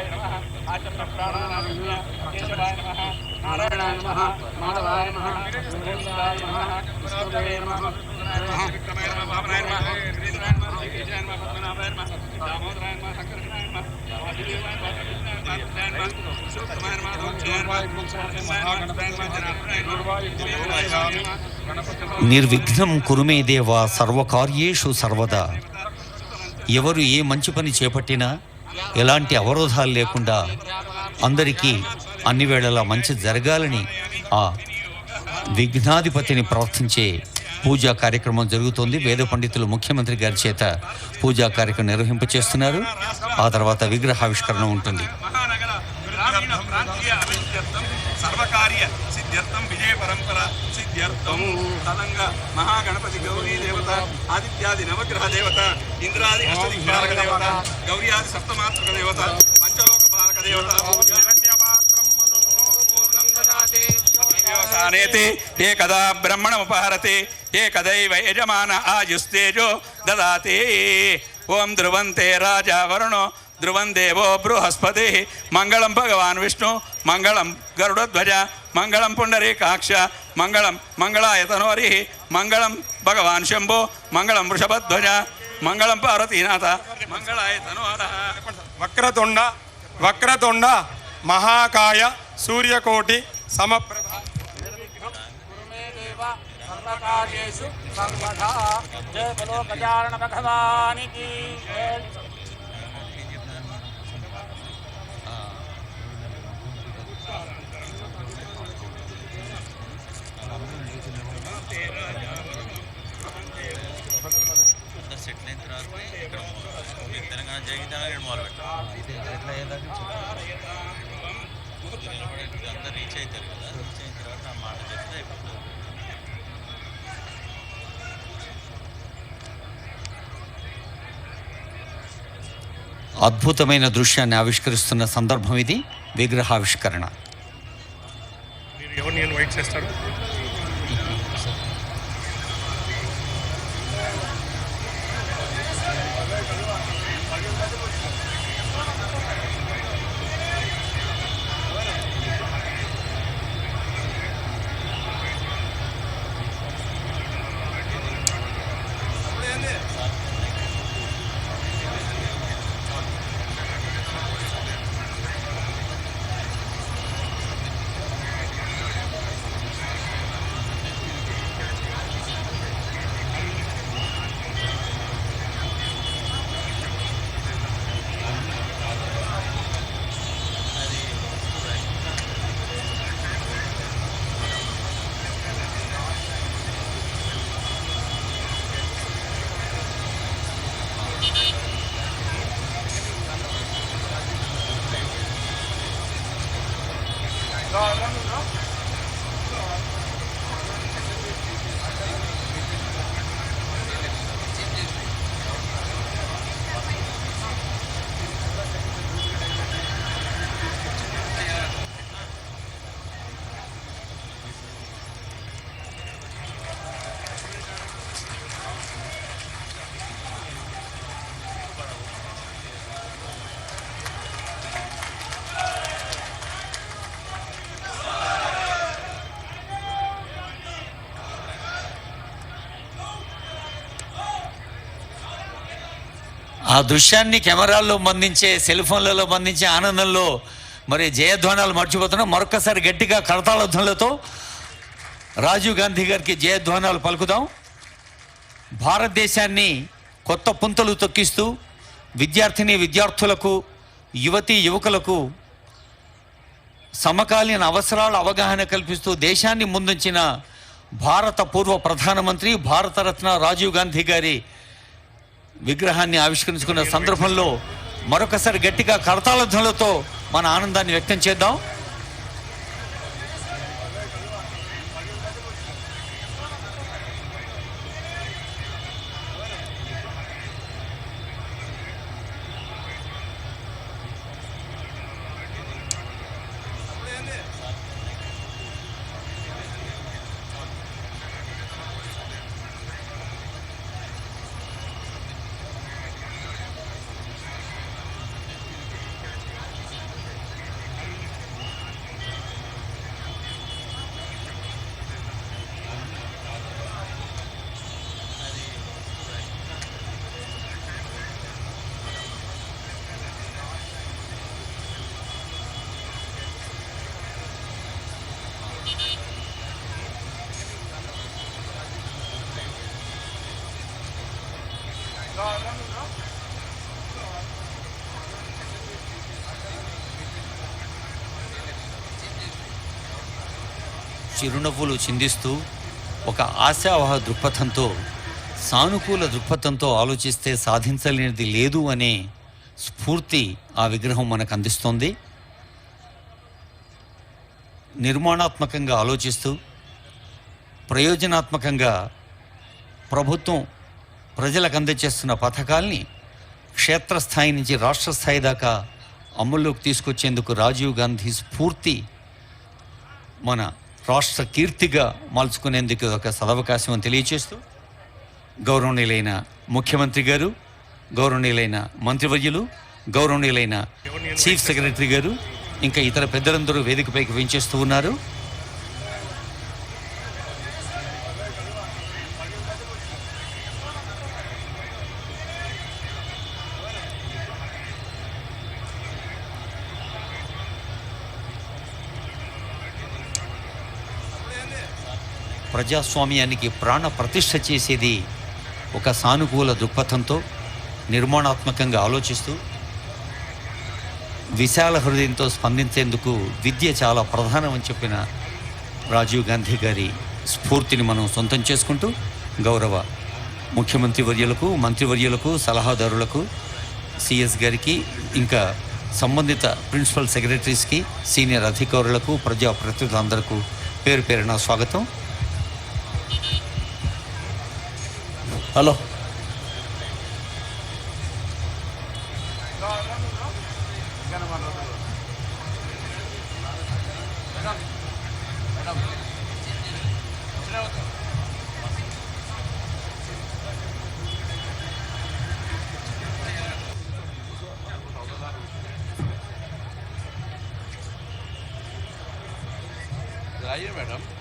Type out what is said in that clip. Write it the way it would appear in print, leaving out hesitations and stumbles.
కేశవాయ నమః ఆచమ్య ప్రాణానామిన్య కేశవాయ నమః నారాయణాయ నమః మాధవాయ నమః గోవిందాయ నమః విష్ణువే నమః విక్రమాయ నమః వామనాయ నమః శ్రీధరాయ నమః శ్రీకేశాయ నమః పద్మనాభాయ నమః దామోదరాయ నమః శంకరనాయ నమః వాసుదేవాయ నమః కృష్ణాయ నమః పురుషోత్తమాయ నమః దోక్షాయ నమః నిర్విఘ్నం కురుమే దేవ సర్వకార్యేషు సర్వదా. ఎవరు ఏ మంచి పని చేపట్టినా ఎలాంటి అవరోధాలు లేకుండా అందరికీ అన్ని వేళలా మంచి జరగాలని ఆ విఘ్నాధిపతిని ప్రార్థించే పూజా కార్యక్రమం జరుగుతోంది. వేద పండితులు ముఖ్యమంత్రి గారి చేత పూజా కార్యక్రమం నిర్వహింపచేస్తున్నారు. ఆ తర్వాత విగ్రహావిష్కరణ ఉంటుంది. సర్వకార్య సిద్ధ్యర్థం విజయ పరంపర సిద్ధ్యర్థం తదంగ మహాగణపతి గౌరీ దేవత ఆదిత్యాది నవగ్రహ దేవత ఇంద్రాది అష్టదిక్పాలక దేవత గౌర్యాది సప్తమాత్రక దేవత పంచలోక పాలక దేవత ఏకదా బ్రహ్మణముపహరతి ఏకదైవ యజమాన ఆయుస్తేజో దదాతి. ఓం ధ్రువంతే రాజా వరుణో ధ్రువం దేవో బృహస్పతి. మంగళం భగవాన్ విష్ణు మంగళం గరుడధ్వజ మంగళం పుండరీకాక్ష మంగళం మంగళాయతనోరి మంగళం భగవాన్ శంభో మంగళం వృషభధ్వజ మంగళం పార్వతీనాథ మంగళాయతనోర. వక్రతుండ వక్రతుండ మహాకాయ సూర్యకోటి సమప్రభ. సర్వకార్యేషు సర్వదా. జయ బలో గజానన భగవానికి. సెటిల్ అయిన తర్వాత ఇక్కడ తెలంగాణ జరిగితే మొదలు పెట్టాలి. అందరూ రీచ్ అవుతారు కదా. రీచ్ అయిన తర్వాత ఆ మాట చెప్తే అయిపోతుంది. అద్భుతమైన దృశ్యాన్ని ఆవిష్కరిస్తున్న సందర్భం ఇది. విగ్రహావిష్కరణ. ఎవరు నేను వెయిట్ చేస్తాడు. ఆ దృశ్యాన్ని కెమెరాల్లో బంధించే, సెల్ ఫోన్లలో బంధించే ఆనందంలో మరి జయధ్వానాలు మర్చిపోతున్నాం. మరొకసారి గట్టిగా కరతాళధ్వనులతో రాజీవ్ గాంధీ గారికి జయధ్వానాలు పలుకుదాం. భారతదేశాన్ని కొత్త పుంతలు తొక్కిస్తూ విద్యార్థిని విద్యార్థులకు, యువతీ యువకులకు సమకాలీన అవసరాల అవగాహన కల్పిస్తూ దేశాన్ని ముందుంచిన భారత పూర్వ ప్రధానమంత్రి, భారతరత్న రాజీవ్ గాంధీ గారి విగ్రహాన్ని ఆవిష్కరించుకున్న సందర్భంలో మరొకసారి గట్టిగా కరతాళధ్వనులతో మన ఆనందాన్ని వ్యక్తం చేద్దాం. చిరునవ్వులు చిందిస్తూ ఒక ఆశావహ దృక్పథంతో, సానుకూల దృక్పథంతో ఆలోచిస్తే సాధించలేనిది లేదు అనే స్ఫూర్తి ఆ విగ్రహం మనకు అందిస్తోంది. నిర్మాణాత్మకంగా ఆలోచిస్తూ ప్రయోజనాత్మకంగా ప్రభుత్వం ప్రజలకు అందజేస్తున్న పథకాల్ని క్షేత్రస్థాయి నుంచి రాష్ట్ర స్థాయి దాకా అమల్లోకి తీసుకొచ్చేందుకు రాజీవ్ గాంధీ స్ఫూర్తి మన రాష్ట్ర కీర్తిగా మలుచుకునేందుకు ఒక సదవకాశం అని తెలియచేస్తూ, గౌరవనీయులైన ముఖ్యమంత్రి గారు, గౌరవనీయులైన మంత్రివర్యులు, గౌరవనీయులైన చీఫ్ సెక్రటరీ గారు, ఇంకా ఇతర పెద్దలందరూ వేదికపైకి వెంచేస్తూ ఉన్నారు. ప్రజాస్వామ్యానికి ప్రాణ ప్రతిష్ఠ చేసేది ఒక సానుకూల దృక్పథంతో, నిర్మాణాత్మకంగా ఆలోచిస్తూ, విశాల హృదయంతో స్పందించేందుకు విద్య చాలా ప్రధానమని చెప్పిన రాజీవ్ గాంధీ గారి స్ఫూర్తిని మనం సొంతం చేసుకుంటూ, గౌరవ ముఖ్యమంత్రి వర్యులకు, మంత్రివర్యులకు, సలహాదారులకు, సిఎస్ గారికి, ఇంకా సంబంధిత ప్రిన్సిపల్ సెక్రటరీస్కి, సీనియర్ అధికారులకు, ప్రజాప్రతినిధులందరికీ పేరు పేరున స్వాగతం. హలో आइए मैडम.